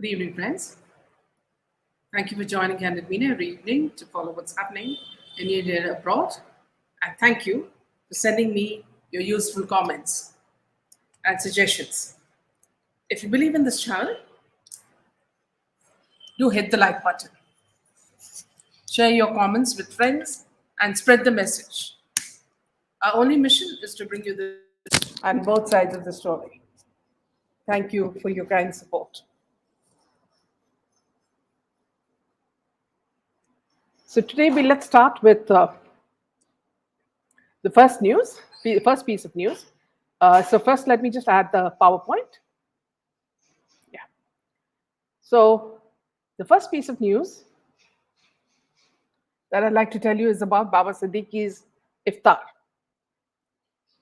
Good evening, friends. Thank you for joining Candid Media every evening to follow what's happening in India and abroad. And thank you for sending me your useful comments and suggestions. If you believe in this channel, do hit the like button. Share your comments with friends and spread the message. Our only mission is to bring you the and both sides of the story. Thank you for your kind support. So today let's start with the first piece of news. So first, let me just add the PowerPoint. Yeah. So the first piece of news that I'd like to tell you is about Baba Siddiqui's iftar.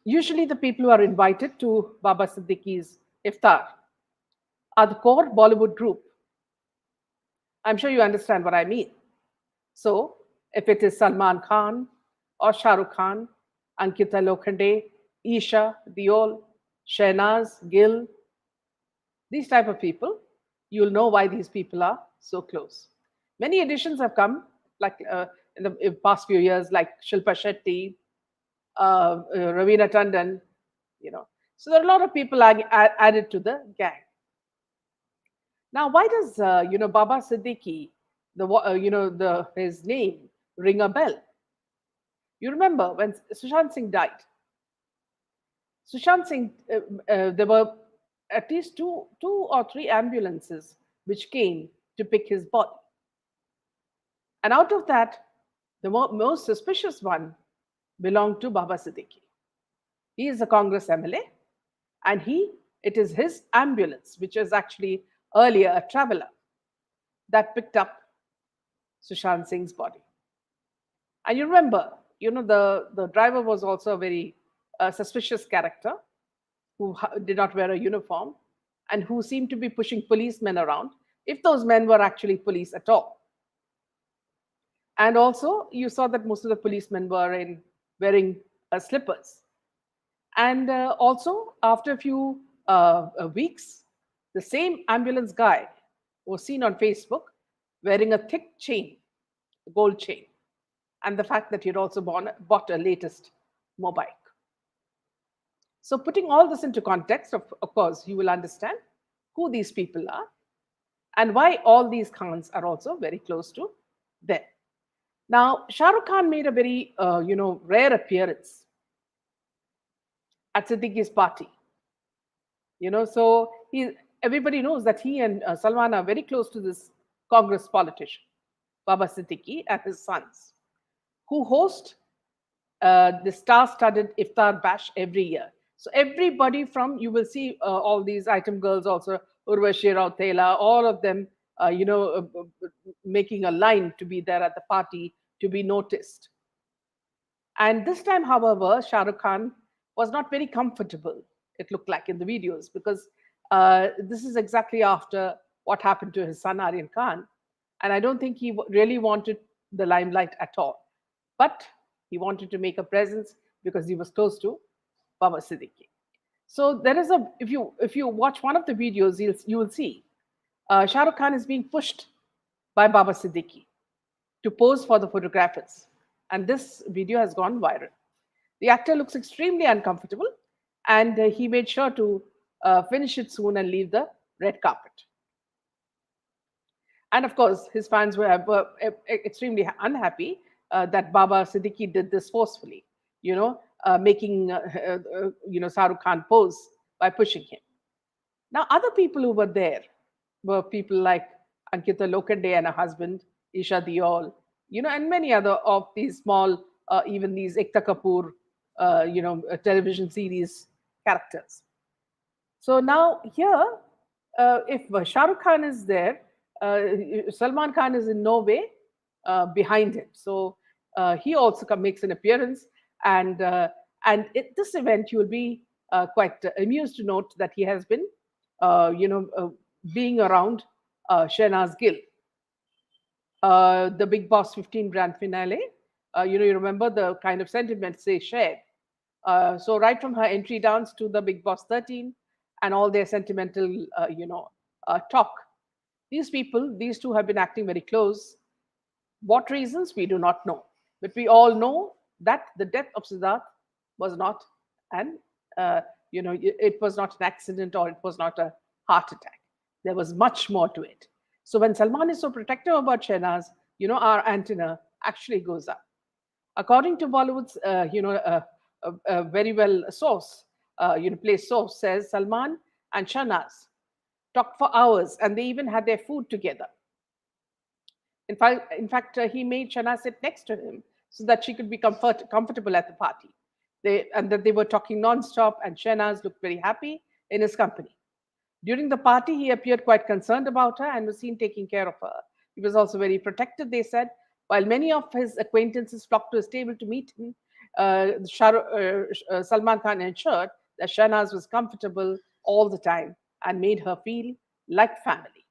Usually, the people who are invited to Baba Siddiqui's iftar are the core Bollywood group. I'm sure you understand what I mean. So, if it is Salman Khan or Shah Rukh Khan, Ankita Lokhande, Isha, Diol, Shehnaz, Gill, these type of people, you'll know why these people are so close. Many additions have come, like in the past few years, like Shilpa Shetty, Ravina Tandon, So there are a lot of people added to the gang. Now, why does Baba Siddiqui, his name ring a bell? You remember when Sushant Singh died? Sushant Singh, there were at least two or three ambulances which came to pick his body. And out of that, the most suspicious one belonged to Baba Siddiqui. He is a Congress MLA, and it is his ambulance, which was actually earlier a traveler, that picked up Sushant Singh's body. And you remember, the driver was also a very suspicious character who did not wear a uniform and who seemed to be pushing policemen around, if those men were actually police at all. And also, you saw that most of the policemen were wearing slippers. And also, after a few weeks, the same ambulance guy was seen on Facebook wearing a thick chain, a gold chain, and the fact that he had also bought a latest mobike. So, putting all this into context, of course, you will understand who these people are and why all these Khans are also very close to them. Now, Shah Rukh Khan made a very, rare appearance at Siddiqui's party. So everybody knows that he and Salman are very close to this Congress politician, Baba Siddiqui, and his sons, who host the star-studded iftar bash every year. So everybody you will see all these item girls also, Urvashi Rautela, all of them, making a line to be there at the party to be noticed. And this time, however, Shah Rukh Khan was not very comfortable, it looked like in the videos, because this is exactly after what happened to his son Aryan Khan. And I don't think he really wanted the limelight at all. But he wanted to make a presence because he was close to Baba Siddiqui. So there is if you watch one of the videos, you will see Shah Rukh Khan is being pushed by Baba Siddiqui to pose for the photographers. And this video has gone viral. The actor looks extremely uncomfortable, and he made sure to finish it soon and leave the red carpet. And of course, his fans were extremely unhappy that Baba Siddiqui did this forcefully, making Shah Rukh Khan pose by pushing him. Now, other people who were there were people like Ankita Lokhande and her husband, Isha Diol, and many other of these small, even these Ekta Kapoor, television series characters. So now here, if Shah Rukh Khan is there, Salman Khan is in no way behind him. So he also makes an appearance, and at this event, you will be quite amused to note that he has been, being around Shehnaz Gill, the Big Boss 15 grand finale. You remember the kind of sentiments they shared. So right from her entry dance to the Big Boss 13 and all their sentimental, talk. These people, these two have been acting very close. What reasons, we do not know. But we all know that the death of Siddharth was not an, uh, it was not an accident or it was not a heart attack. There was much more to it. So when Salman is so protective about Shehnaz, our antenna actually goes up. According to Bollywood's, very well source, place source says Salman and Shahnaz talked for hours and they even had their food together. In fact, he made Shana sit next to him so that she could be comfortable at the party. And that they were talking non-stop, and Shahnaz looked very happy in his company. During the party, he appeared quite concerned about her and was seen taking care of her. He was also very protected, they said. While many of his acquaintances flocked to his table to meet him, Salman Khan ensured that Shahnaz was comfortable all the time and made her feel like family.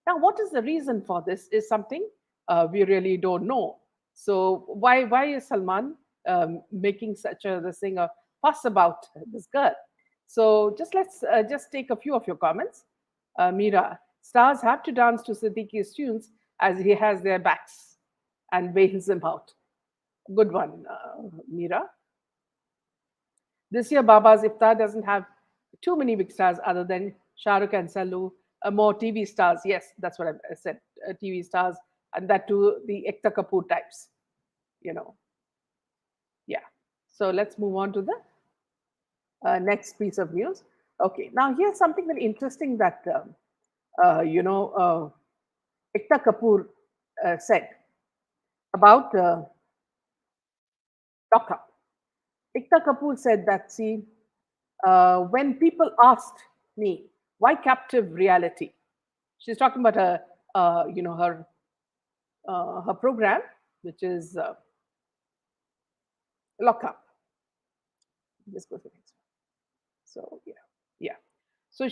Now, what is the reason for this is something we really don't know. So, why is Salman making such a this thing a fuss about this girl? So, let's take a few of your comments. Mira, stars have to dance to Siddiqui's tunes as he has their backs and bails them out. Good one, Mira. This year, Baba's Iftar doesn't have too many big stars other than Shah Rukh and Salu. More TV stars, yes, that's what I said, TV stars, and that too the Ekta Kapoor types, you know. Yeah. So let's move on to the next piece of news. Okay, now here's something very interesting that, Ekta Kapoor said about lockup. Ekta Kapoor said that, see, when people asked me why captive reality, she's talking about her program, which is lockup. Just go to the next one. So yeah. So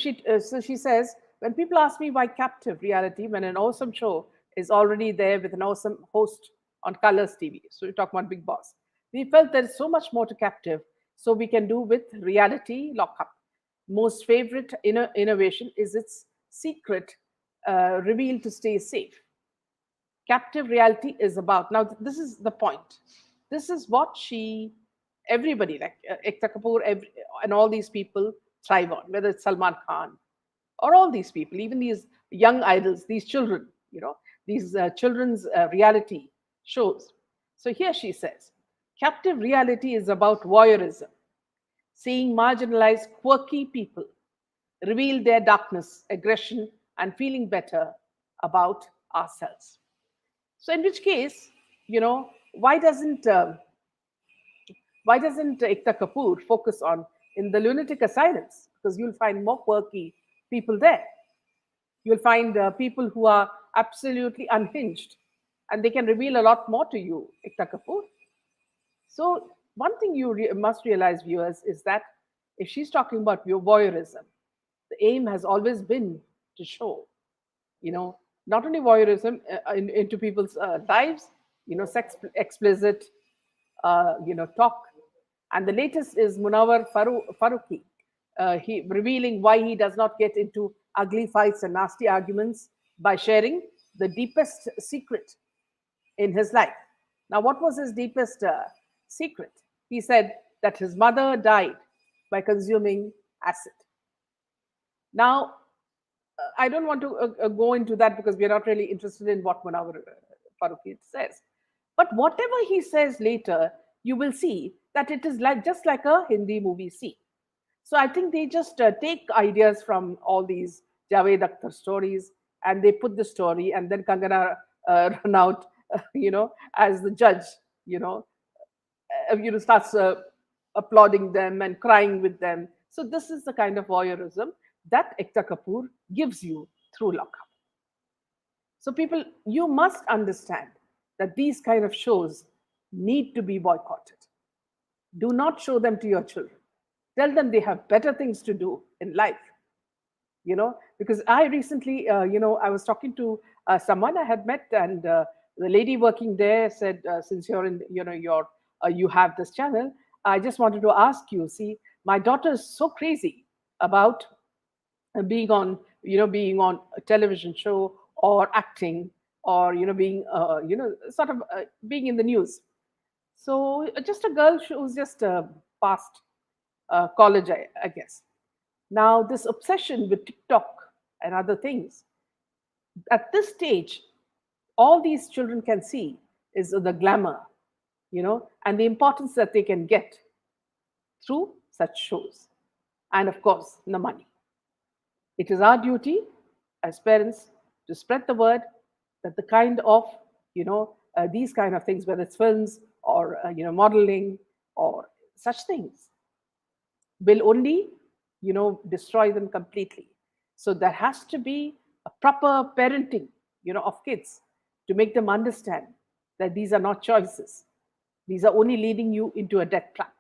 she says, when people ask me why captive reality, when an awesome show is already there with an awesome host on Colors TV. So we talk about Big Boss. We felt there is so much more to captive, so we can do with reality lockup. Most favorite innovation is its secret revealed to stay safe. Captive reality is about. Now, this is the point. This is what everybody like Ekta Kapoor, and all these people thrive on, whether it's Salman Khan or all these people, even these young idols, these children, these children's reality shows. So here she says, captive reality is about voyeurism, seeing marginalized, quirky people reveal their darkness, aggression, and feeling better about ourselves. So, in which case, you know, why doesn't Ekta Kapoor focus on in the lunatic asylums? Because you'll find more quirky people there. You'll find people who are absolutely unhinged, and they can reveal a lot more to you, Ekta Kapoor. So, one thing you must realize, viewers, is that if she's talking about voyeurism, the aim has always been to show, you know, not only voyeurism into people's lives, sex explicit, talk. And the latest is Munawar Faruqi, he revealing why he does not get into ugly fights and nasty arguments by sharing the deepest secret in his life. Now, what was his deepest secret? He said that his mother died by consuming acid. Now, I don't want to go into that because we are not really interested in what Munawar Faruqi says. But whatever he says later, you will see that it is like just like a Hindi movie scene. So I think they just take ideas from all these Javed Akhtar stories and they put the story, and then Kangana run out, as the judge, starts applauding them and crying with them. So this is the kind of voyeurism that Ekta Kapoor gives you through lockup. So people, you must understand that these kind of shows need to be boycotted. Do not show them to your children. Tell them they have better things to do in life. Because I recently, I was talking to someone I had met, and the lady working there said, since you're in, you have this channel, I just wanted to ask you, see, my daughter is so crazy about being on a television show or acting, or being sort of being in the news. So just a girl who's just past college, I guess. Now this obsession with TikTok and other things, at this stage, all these children can see is the glamour, and the importance that they can get through such shows, and of course the money. It is our duty as parents to spread the word that the kind of these kind of things, whether it's films or modeling or such things, will only destroy them completely. So there has to be a proper parenting of kids to make them understand that these are not choices. These are only leading you into a death trap,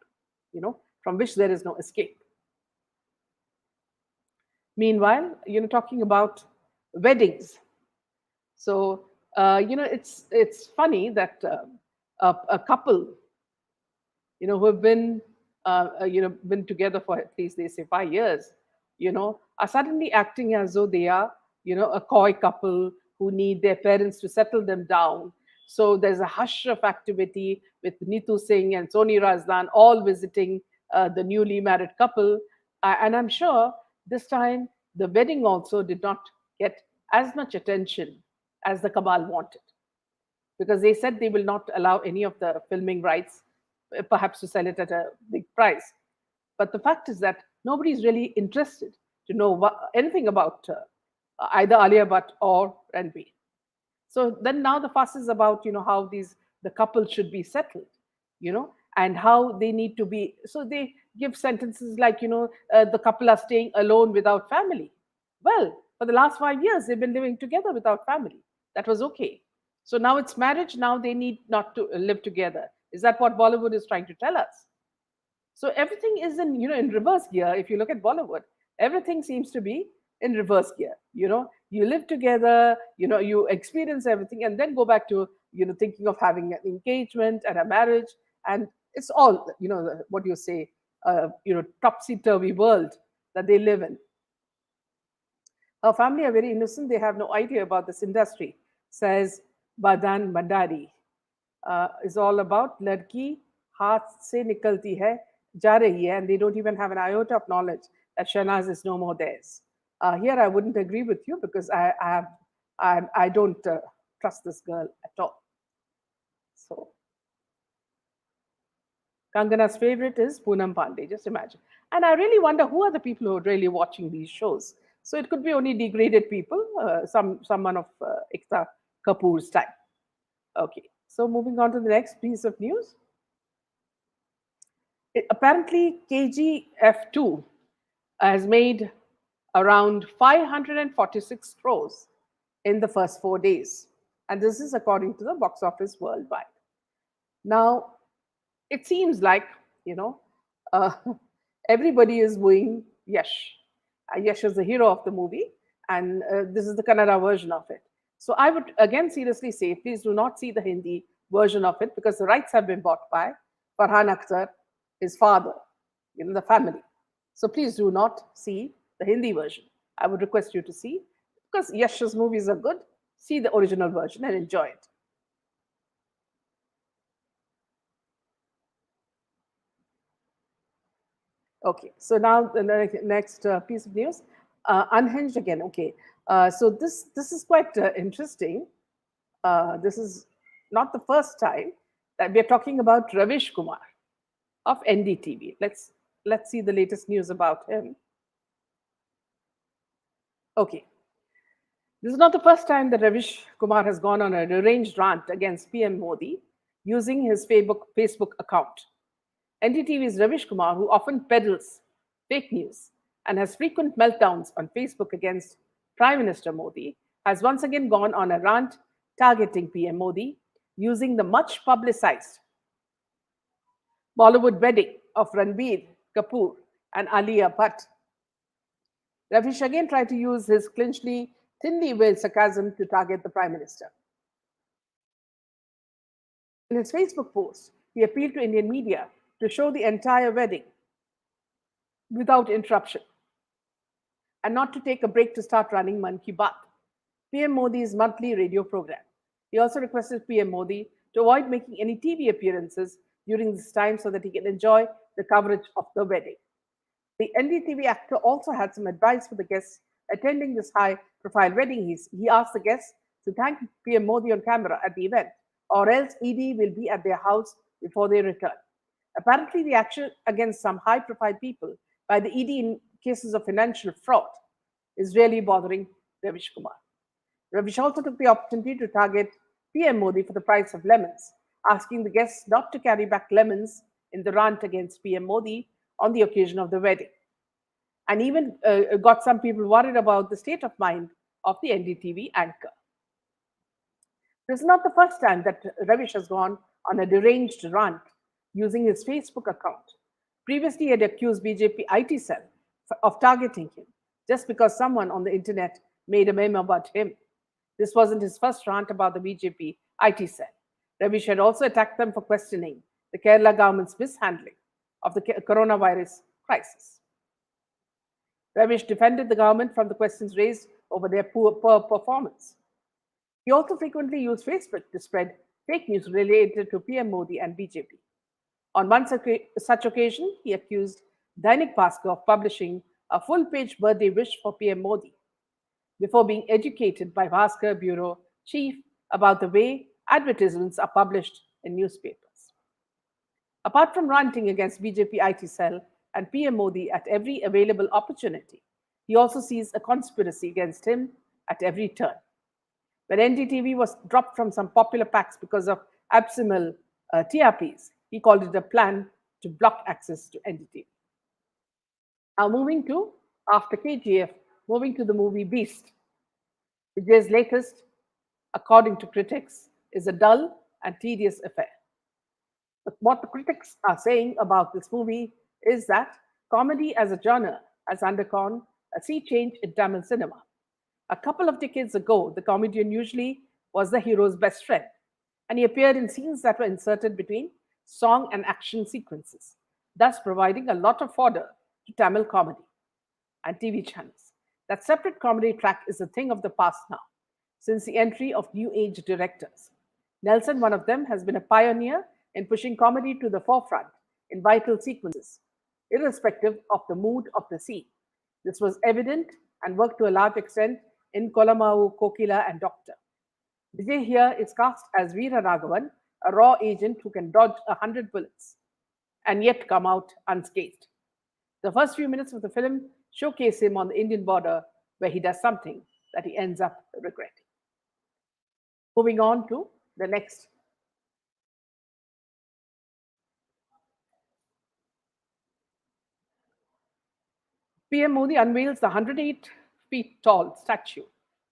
from which there is no escape. Meanwhile, talking about weddings. So it's funny that a couple who have been been together for at least, they say, 5 years, are suddenly acting as though they are a coy couple who need their parents to settle them down. So there's a hush of activity with Neetu Singh and Soni Razdan all visiting the newly married couple. And I'm sure this time the wedding also did not get as much attention as the cabal wanted, because they said they will not allow any of the filming rights, perhaps to sell it at a big price. But the fact is that nobody is really interested to know anything about either Alia Bhatt or Ranbir. So then now the fuss is about how the couple should be settled, and how they need to be. So they give sentences like the couple are staying alone without family. Well, for the last 5 years they've been living together without family. That was okay. So now it's marriage. Now they need not to live together. Is that what Bollywood is trying to tell us? So everything is in reverse gear. If you look at Bollywood, everything seems to be in reverse gear. You live together, you experience everything, and then go back to thinking of having an engagement and a marriage, and it's all what you say, topsy turvy world that they live in. Her family are very innocent. They have no idea about this industry, says Badan Bandari. Is all about ladki haath se nikalti hai, ja rahi hai, and they don't even have an iota of knowledge that Shahnaz is no more theirs. Here I wouldn't agree with you, because I don't trust this girl at all. So Kangana's favorite is Poonam Pandey. Just imagine. And I really wonder who are the people who are really watching these shows. So it could be only degraded people, someone of Ekta Kapoor's type. Okay. So moving on to the next piece of news. Apparently, KGF2 has made around 546 crores in the first 4 days. And this is according to the box office worldwide. Now, it seems like, uh, everybody is booing Yash. Yash is the hero of the movie, and this is the Kannada version of it. So I would again seriously say, please do not see the Hindi version of it, because the rights have been bought by Farhan Akhtar, his father, the family. So please do not see the Hindi version. I would request you to see, because Yash's movies are good. See the original version and enjoy it. Okay, so now the next piece of news, unhinged again. Okay, so this is quite interesting. This is not the first time that we are talking about Ravish Kumar of NDTV. Let's see the latest news about him. Okay, this is not the first time that Ravish Kumar has gone on a deranged rant against PM Modi using his Facebook account. NDTV's Ravish Kumar, who often peddles fake news and has frequent meltdowns on Facebook against Prime Minister Modi, has once again gone on a rant targeting PM Modi using the much publicized Bollywood wedding of Ranbir Kapoor and Alia Bhatt. Ravish again tried to use his thinly veiled sarcasm to target the Prime Minister. In his Facebook post, he appealed to Indian media to show the entire wedding without interruption and not to take a break to start running Man Ki Baat. PM Modi's monthly radio program. He also requested PM Modi to avoid making any TV appearances during this time so that he can enjoy the coverage of the wedding. The NDTV actor also had some advice for the guests attending this high profile wedding. He asked the guests to thank PM Modi on camera at the event, or else ED will be at their house before they return. Apparently, the action against some high profile people by the ED in cases of financial fraud is really bothering Ravish Kumar. Ravish also took the opportunity to target PM Modi for the price of lemons, asking the guests not to carry back lemons in the rant against PM Modi on the occasion of the wedding. And even got some people worried about the state of mind of the NDTV anchor. This is not the first time that Ravish has gone on a deranged rant using his Facebook account. Previously, he had accused BJP IT cell of targeting him just because someone on the internet made a meme about him. This wasn't his first rant about the BJP IT cell. Ravish had also attacked them for questioning the Kerala government's mishandling of the coronavirus crisis. Ravish defended the government from the questions raised over their poor performance. He also frequently used Facebook to spread fake news related to PM Modi and BJP. On one such occasion, he accused Dainik Bhaskar of publishing a full-page birthday wish for PM Modi before being educated by Bhaskar bureau chief about the way advertisements are published in newspapers. Apart from ranting against BJP IT cell and PM Modi at every available opportunity, he also sees a conspiracy against him at every turn. When NDTV was dropped from some popular packs because of abysmal TRPs, he called it a plan to block access to NDTV. Now, after KGF, moving to the movie Beast. Vijay's latest, according to critics, is a dull and tedious affair. But what the critics are saying about this movie is that comedy as a genre has undergone a sea change in Tamil cinema. A couple of decades ago, the comedian usually was the hero's best friend, and he appeared in scenes that were inserted between song and action sequences, thus providing a lot of fodder to Tamil comedy and TV channels. That separate comedy track is a thing of the past now, since the entry of new age directors. Nelson, one of them, has been a pioneer in pushing comedy to the forefront in vital sequences, irrespective of the mood of the scene. This was evident and worked to a large extent in Kolamau, Kokila, and Doctor. Vijay here is cast as Veera Raghavan, a raw agent who can dodge 100 bullets and yet come out unscathed. The first few minutes of the film showcase him on the Indian border where he does something that he ends up regretting. Moving on to the next. PM Modi unveils the 108 feet tall statue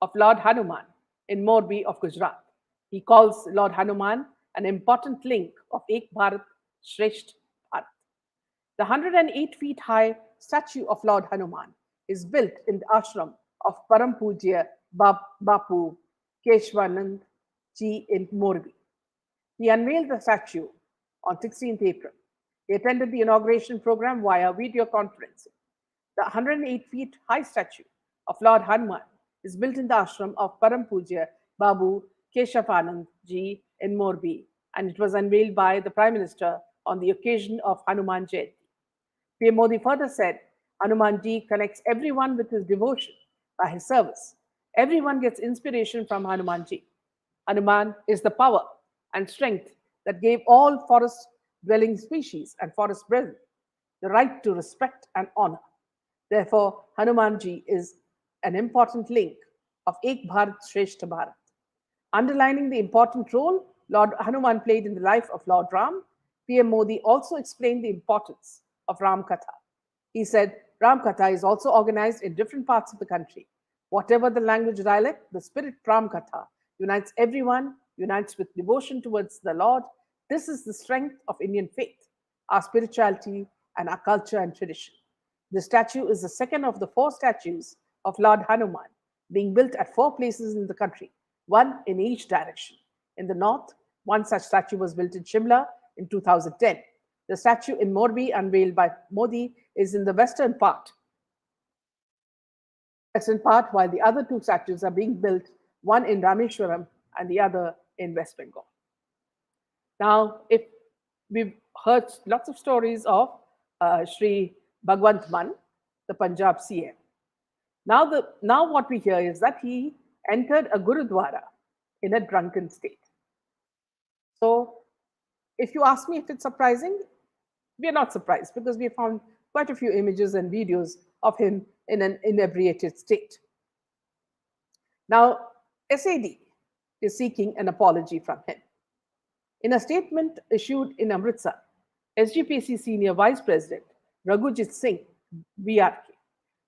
of Lord Hanuman in Morbi of Gujarat. He calls Lord Hanuman an important link of Ek Bharat Shresht Bharat. The 108 feet high statue of Lord Hanuman is built in the ashram of Param Pujya Bapu Keshwanand Ji in Morbi. He unveiled the statue on 16th April. He attended the inauguration program via video conferencing. The 108 feet high statue of Lord Hanuman is built in the ashram of Param Pujya Babu Keshavanand Ji in Morbi, and it was unveiled by the Prime Minister on the occasion of Hanuman Jayanti. PM Modi further said, Hanuman Ji connects everyone with his devotion by his service. Everyone gets inspiration from Hanuman Ji. Hanuman is the power and strength that gave all forest-dwelling species and forest brethren the right to respect and honor. Therefore, Hanumanji is an important link of Ek Bharat Shreshtha Bharat. Underlining the important role Lord Hanuman played in the life of Lord Ram, PM Modi also explained the importance of Ram Katha. He said, Ram Katha is also organized in different parts of the country. Whatever the language dialect, the spirit Ram Katha unites everyone, unites with devotion towards the Lord. This is the strength of Indian faith, our spirituality, and our culture and tradition. The statue is the second of the 4 statues of Lord Hanuman being built at 4 places in the country, one in each direction. In the north, one such statue was built in Shimla in 2010. The statue in Morbi, unveiled by Modi, is in the western part, while the other 2 statues are being built one in Rameshwaram and the other in West Bengal. Now, if we've heard lots of stories of Sri Bhagwant Mann, the Punjab CM. Now what we hear is that he entered a Gurudwara in a drunken state. So, if you ask me if it's surprising, we are not surprised because we found quite a few images and videos of him in an inebriated state. Now, SAD is seeking an apology from him. In a statement issued in Amritsar, SGPC Senior Vice President Raghujit Singh, VRK,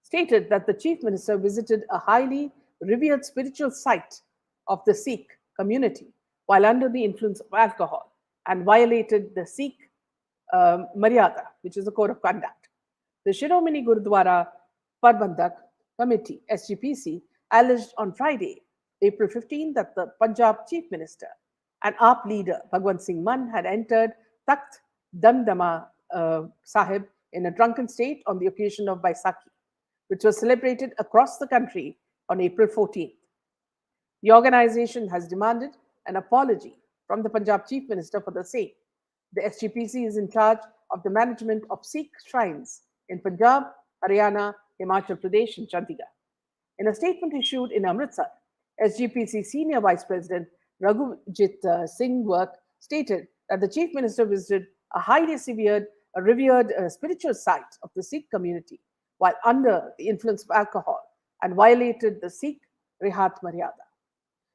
stated that the Chief Minister visited a highly revered spiritual site of the Sikh community while under the influence of alcohol and violated the Sikh Maryada, which is a code of conduct. The Shiromani Gurudwara Parbandhak Committee, SGPC, alleged on Friday, April 15, that the Punjab Chief Minister and AAP leader Bhagwant Singh Mann had entered Takht Damdama Sahib in a drunken state on the occasion of Baisakhi, which was celebrated across the country on April 14th. The organization has demanded an apology from the Punjab Chief Minister for the same. The SGPC is in charge of the management of Sikh shrines in Punjab, Haryana, Himachal Pradesh, and Chandigarh. In a statement issued in Amritsar, SGPC Senior Vice President Raghujit Singh Work stated that the Chief Minister visited a highly revered spiritual site of the Sikh community while under the influence of alcohol and violated the Sikh Rehat Maryada.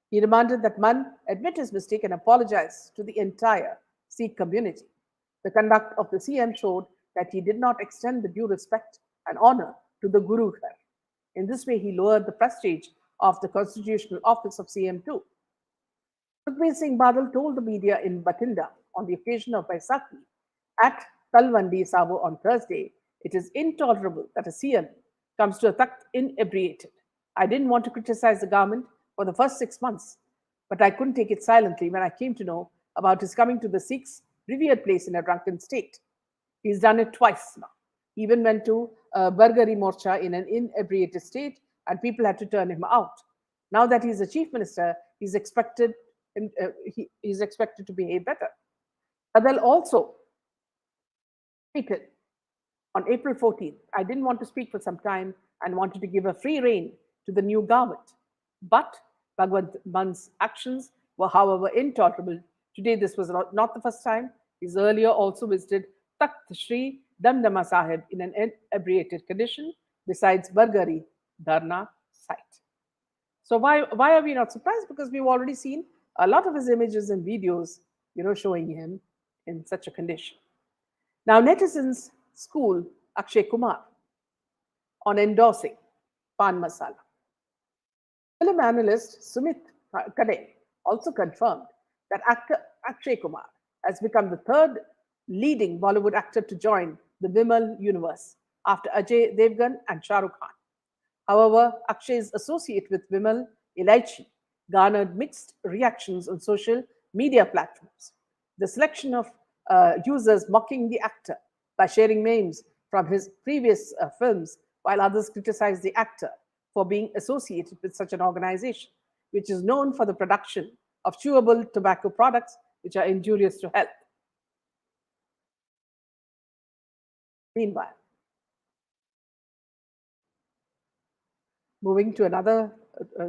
He demanded that Mann admit his mistake and apologize to the entire Sikh community. The conduct of the CM showed that he did not extend the due respect and honor to the Guru Ghar. In this way, he lowered the prestige of the constitutional office of CM too. Sukhbir Singh Badal told the media in Batinda on the occasion of Baisakhi at Talwandi Sabo on Thursday, it is intolerable that a CM comes to a Takht inebriated. I didn't want to criticize the government for the first 6 months, but I couldn't take it silently when I came to know about his coming to the Sikhs' revered place in a drunken state. He's done it twice now. He even went to Bargari Morcha in an inebriated state, and people had to turn him out. Now that he's a chief minister, he's expected to behave better. Adel also tweeted on April 14th, I didn't want to speak for some time and wanted to give a free rein to the new government. But Bhagwant Mann's actions were, however, intolerable. Today, this was not the first time. He's earlier also visited Takht Sri Damdama Sahib in an inebriated condition, besides Bargari Dharna site. So why are we not surprised? Because we've already seen a lot of his images and videos, showing him in such a condition. Now, netizens school Akshay Kumar on endorsing Pan Masala. Film analyst Sumit Kade also confirmed that actor Akshay Kumar has become the third leading Bollywood actor to join the Vimal universe after Ajay Devgan and Shah Rukh Khan. However, Akshay's associate with Vimal, Ilaichi, garnered mixed reactions on social media platforms. The selection of users mocking the actor by sharing memes from his previous films, while others criticized the actor for being associated with such an organization, which is known for the production of chewable tobacco products which are injurious to health. Meanwhile, moving to another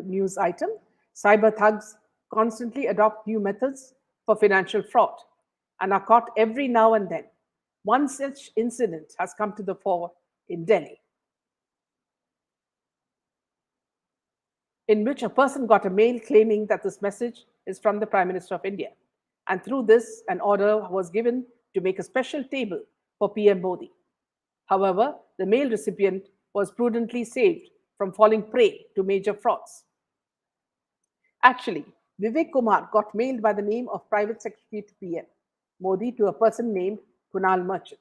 news item, cyber thugs constantly adopt new methods for financial fraud and are caught every now and then. One such incident has come to the fore in Delhi, in which a person got a mail claiming that this message is from the Prime Minister of India. And through this, an order was given to make a special table for PM Modi. However, the mail recipient was prudently saved from falling prey to major frauds. Actually, Vivek Kumar got mailed by the name of Private Secretary to PM Modi to a person named Kunal Merchant.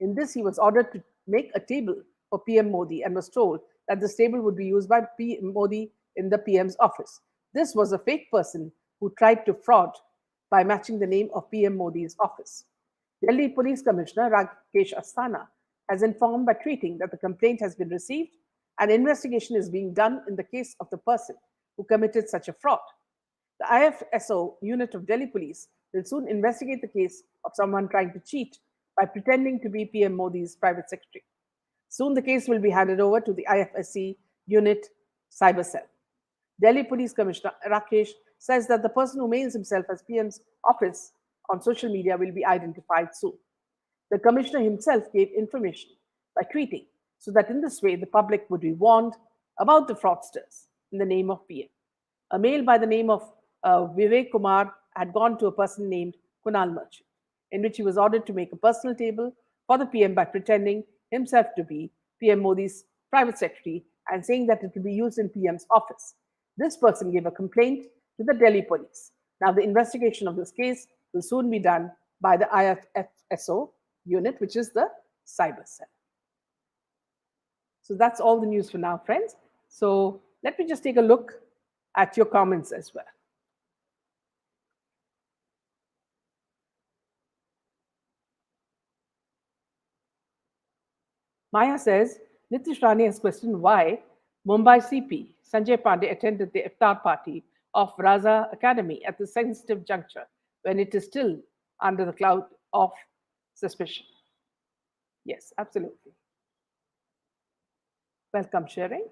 In this, he was ordered to make a table for PM Modi and was told that this table would be used by PM Modi in the PM's office. This was a fake person who tried to fraud by matching the name of PM Modi's office. Delhi Police Commissioner Rakesh Asthana has informed by tweeting that the complaint has been received and investigation is being done in the case of the person who committed such a fraud. The IFSO unit of Delhi police will soon investigate the case of someone trying to cheat by pretending to be PM Modi's private secretary. Soon the case will be handed over to the IFSC unit cyber cell. Delhi Police Commissioner Rakesh says that the person who mails himself as PM's office on social media will be identified soon. The commissioner himself gave information by tweeting so that in this way the public would be warned about the fraudsters in the name of PM. A mail by the name of Vivek Kumar had gone to a person named Kunal Merchant, in which he was ordered to make a personal table for the PM by pretending himself to be PM Modi's private secretary and saying that it would be used in PM's office. This person gave a complaint to the Delhi police. Now, the investigation of this case will soon be done by the IFSO unit, which is the cyber cell. So that's all the news for now, friends. So let me just take a look at your comments as well. Maya says, Nitish Rani has questioned why Mumbai CP Sanjay Pandey attended the iftar party of Raza Academy at the sensitive juncture when it is still under the cloud of suspicion. Yes, absolutely. Welcome, sharing.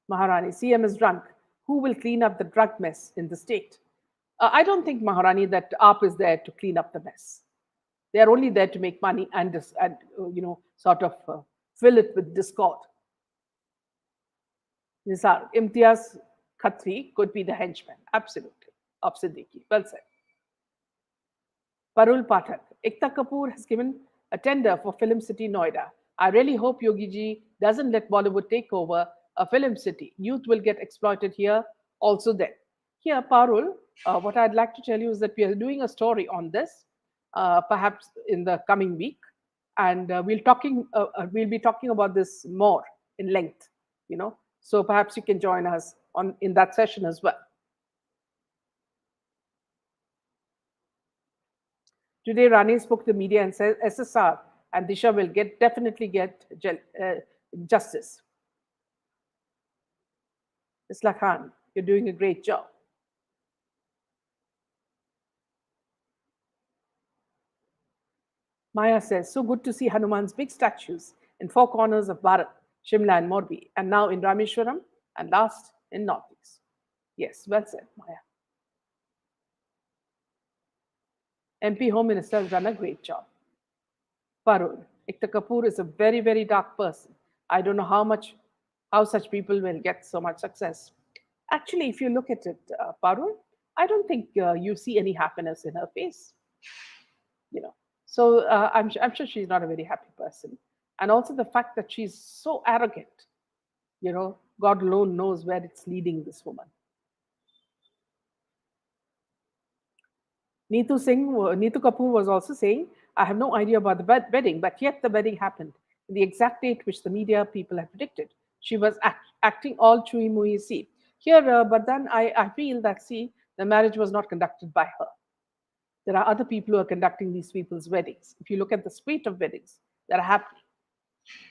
Maharani, CM is drunk. Who will clean up the drug mess in the state? I don't think, Maharani, that AAP is there to clean up the mess. They are only there to make money and sort of fill it with discord. Nisar, Imtiaz Khatri could be the henchman, absolutely, of Siddiqui. Well said. Parul Pathak, Ekta Kapoor has given a tender for Film City Noida. I really hope Yogi ji doesn't let Bollywood take over a film city. Youth will get exploited here also then. Here, Parul, what I'd like to tell you is that we are doing a story on this, perhaps in the coming week, and we'll be talking about this more in length. So perhaps you can join us in that session as well. Today, Rani spoke to the media and said SSR and Disha will definitely get justice. Isla Khan, you're doing a great job. Maya says, so good to see Hanuman's big statues in four corners of Bharat, Shimla and Morbi, and now in Rameshwaram, and last in Northeast. Yes, well said, Maya. MP Home Minister has done a great job. Parul, Ekta Kapoor is a very, very dark person. I don't know how such people will get so much success. Actually, if you look at it, Parul, I don't think you see any happiness in her face. So I'm sure she's not a very happy person. And also the fact that she's so arrogant, God alone knows where it's leading this woman. Neetu Kapoor was also saying, I have no idea about the wedding, but yet the wedding happened in the exact date which the media people had predicted. She was acting all chui mui see. Here, but then I feel that, the marriage was not conducted by her. There are other people who are conducting these people's weddings. If you look at the suite of weddings that are happening,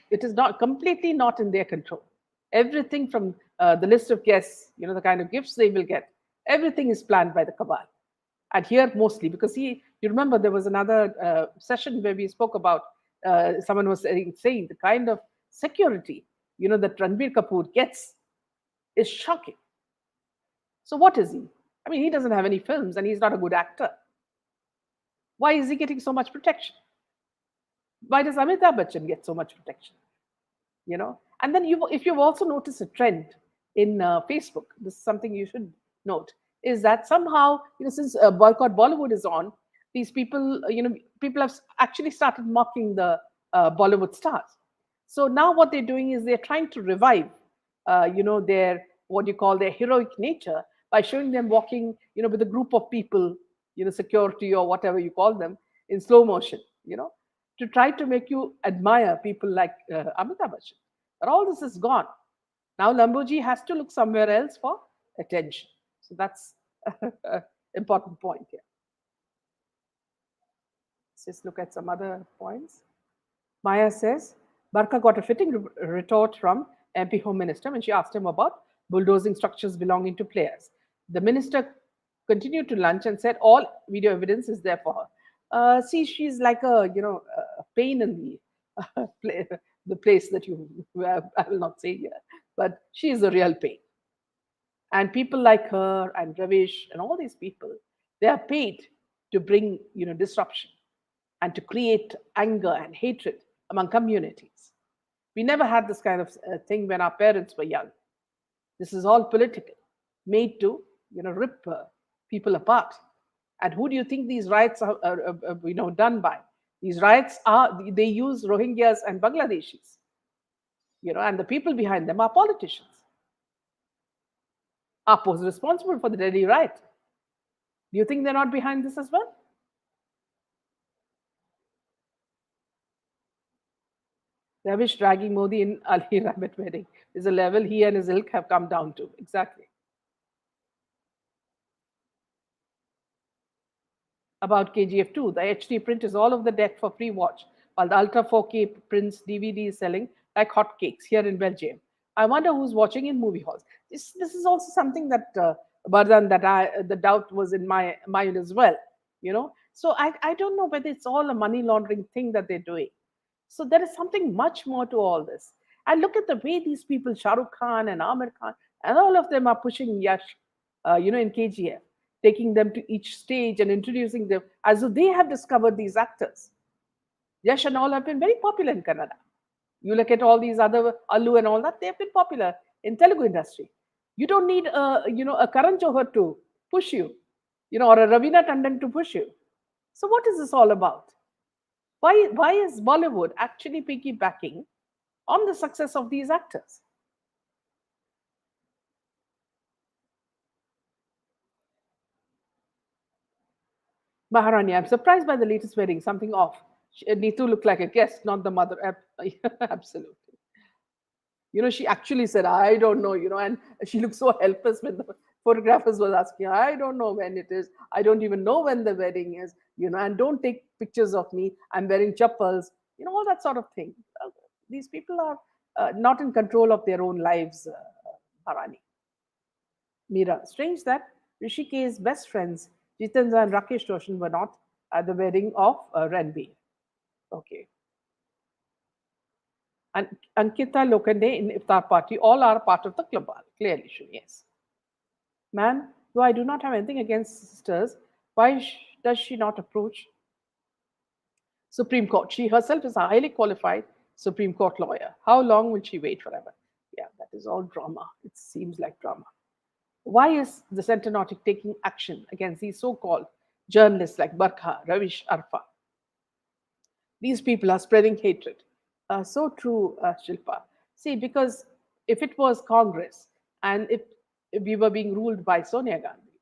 it is completely not in their control. Everything from the list of guests, the kind of gifts they will get, everything is planned by the cabal. And here mostly, because you remember there was another session where we spoke about, someone was saying the kind of security, that Ranbir Kapoor gets is shocking. So what is he? I mean, he doesn't have any films and he's not a good actor. Why is he getting so much protection? Why does Amitabh Bachchan get so much protection? And then if you've also noticed a trend in Facebook, this is something you should note, is that somehow, since Boycott Bollywood is on, these people, people have actually started mocking the Bollywood stars. So now what they're doing is they're trying to revive, their, what you call their heroic nature by showing them walking, with a group of people, security or whatever you call them, in slow motion, to try to make you admire people like Amitabh Bachchan. But all this is gone. Now Lambuji has to look somewhere else for attention. So that's an important point here. Let's just look at some other points. Maya says, Barka got a fitting retort from MP Home Minister when she asked him about bulldozing structures belonging to players. The minister continued to lunch and said all video evidence is there for her. See, she's like a pain in the the place that you, I will not say here, but she is a real pain. And people like her and Ravish and all these people, they are paid to bring disruption and to create anger and hatred among communities. We never had this kind of thing when our parents were young. This is all political, made to rip people apart. And who do you think these riots are done by? These riots are, they use Rohingyas and Bangladeshis, and the people behind them are politicians. Are posed responsible for the Delhi riot. Do you think they're not behind this as well? Ravish dragging Modi in Ali Rabbit wedding is a level he and his ilk have come down to. Exactly. About KGF 2, the HD print is all over the deck for free watch, while the Ultra 4K prints DVD is selling like hotcakes here in Belgium. I wonder who's watching in movie halls. This is also something that, Bardhan, that the doubt was in my mind as well. So I don't know whether it's all a money laundering thing that they're doing. So there is something much more to all this. And look at the way these people, Shah Rukh Khan and Amir Khan, and all of them are pushing Yash, in KGF, taking them to each stage and introducing them as though they have discovered these actors. Yash and all have been very popular in Kannada. You look at all these other Allu and all that; they have been popular in Telugu industry. You don't need a Karan Johar to push you, or a Ravina Tandon to push you. So what is this all about? Why is Bollywood actually piggybacking on the success of these actors? Maharani, I'm surprised by the latest wedding. Something off. Neetu looked like a guest, not the mother. Absolutely. She actually said, I don't know, and she looked so helpless when the photographers was asking, I don't know when it is. I don't even know when the wedding is, and don't take pictures of me. I'm wearing chappals, all that sort of thing. These people are not in control of their own lives, Harani. Meera, strange that Rishike's best friends, Jitendra and Rakesh Roshan, were not at the wedding of Ranbir. Okay. And Ankita Lokande in Iftar party, all are part of the club. Clearly, yes. Ma'am, though I do not have anything against sisters, why does she not approach Supreme Court? She herself is a highly qualified Supreme Court lawyer. How long will she wait forever? Yeah, that is all drama. It seems like drama. Why is the Centre not taking action against these so-called journalists like Barkha, Ravish, Arfa? These people are spreading hatred. So true, Shilpa. See, because if it was Congress and if we were being ruled by Sonia Gandhi,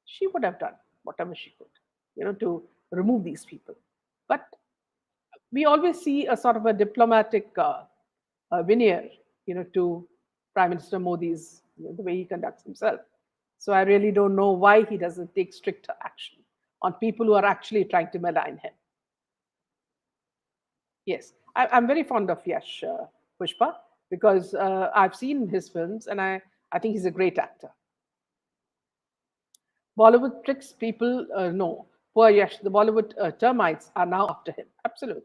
she would have done whatever she could, to remove these people. But we always see a sort of a diplomatic veneer, to Prime Minister Modi's, the way he conducts himself. So I really don't know why he doesn't take stricter action on people who are actually trying to malign him. Yes, I'm very fond of Yash Pushpa because I've seen his films and I think he's a great actor. Bollywood tricks people, no. Poor Yash, the Bollywood termites are now after him. Absolutely.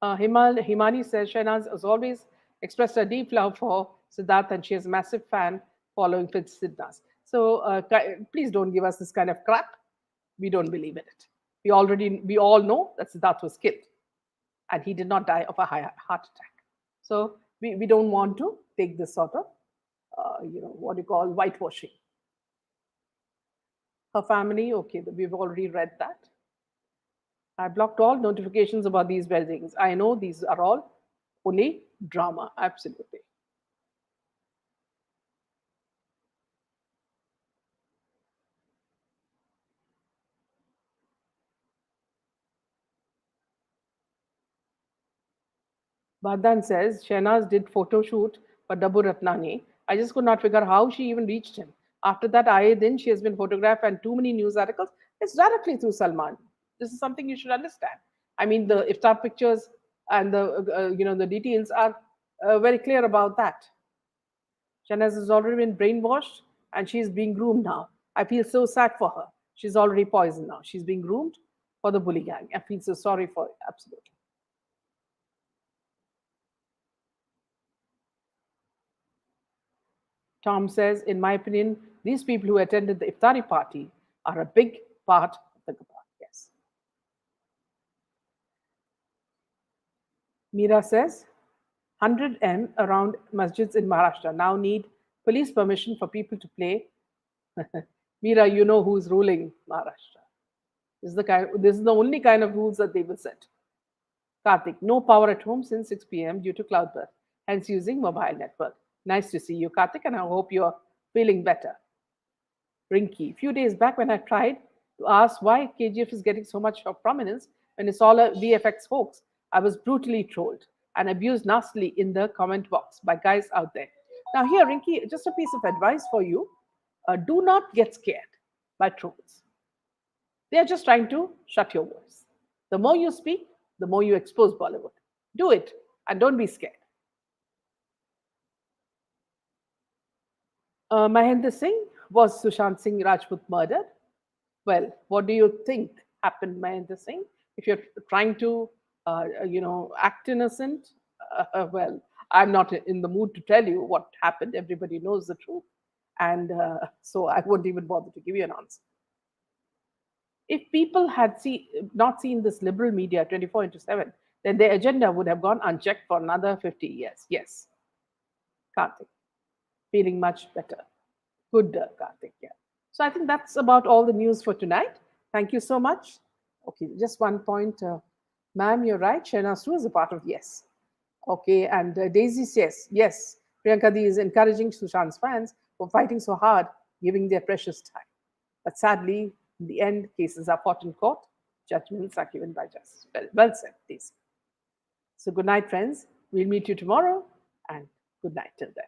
Himani says Shahnaz has always expressed a deep love for Siddharth and she has a massive fan following for Siddharth. So please don't give us this kind of crap. We don't believe in it. We all know that Siddharth was killed and he did not die of a heart attack. So we don't want to take this sort of, what you call whitewashing. Her family, okay, we've already read that. I blocked all notifications about these weddings. I know these are all only drama, absolutely. Badhan says Shehnaz did photo shoot for Dabu Ratnani. I just could not figure how she even reached him. After that, then she has been photographed and too many news articles. It's directly through Salman. This is something you should understand. I mean, the iftar pictures and the details are very clear about that. Shanaz has already been brainwashed and she's being groomed now. I feel so sad for her. She's already poisoned now. She's being groomed for the bully gang. I feel so sorry for it, absolutely. Tom says, in my opinion, these people who attended the iftari party are a big part of the Gabbar. Yes. Meera says, 100 around masjids in Maharashtra now need police permission for people to play. Meera, you know who's ruling Maharashtra. This is the only kind of rules that they will set. Karthik, no power at home since 6 p.m. due to cloudburst, hence using mobile network. Nice to see you, Karthik, and I hope you're feeling better. Rinky, few days back when I tried to ask why KGF is getting so much of prominence when it's all a VFX hoax, I was brutally trolled and abused nastily in the comment box by guys out there. Now, here, Rinky, just a piece of advice for you. Do not get scared by trolls. They are just trying to shut your voice. The more you speak, the more you expose Bollywood. Do it and don't be scared. Mahendra Singh, was Sushant Singh Rajput murdered? Well, what do you think happened, Mahendra Singh? If you're trying to, act innocent, well, I'm not in the mood to tell you what happened. Everybody knows the truth. And so I wouldn't even bother to give you an answer. If people had not seen this liberal media 24 into 7, then their agenda would have gone unchecked for another 50 years. Yes. Karthik, feeling much better. Good, Karthik. Yeah. So I think that's about all the news for tonight. Thank you so much. Okay, just one point. Ma'am, you're right. Shahnaz too is a part of yes. Okay, and Daisy says, yes, Priyanka Di is encouraging Sushant's fans for fighting so hard, giving their precious time. But sadly, in the end, cases are fought in court, judgments are given by justice. Well said, Daisy. So good night, friends. We'll meet you tomorrow, and good night till then.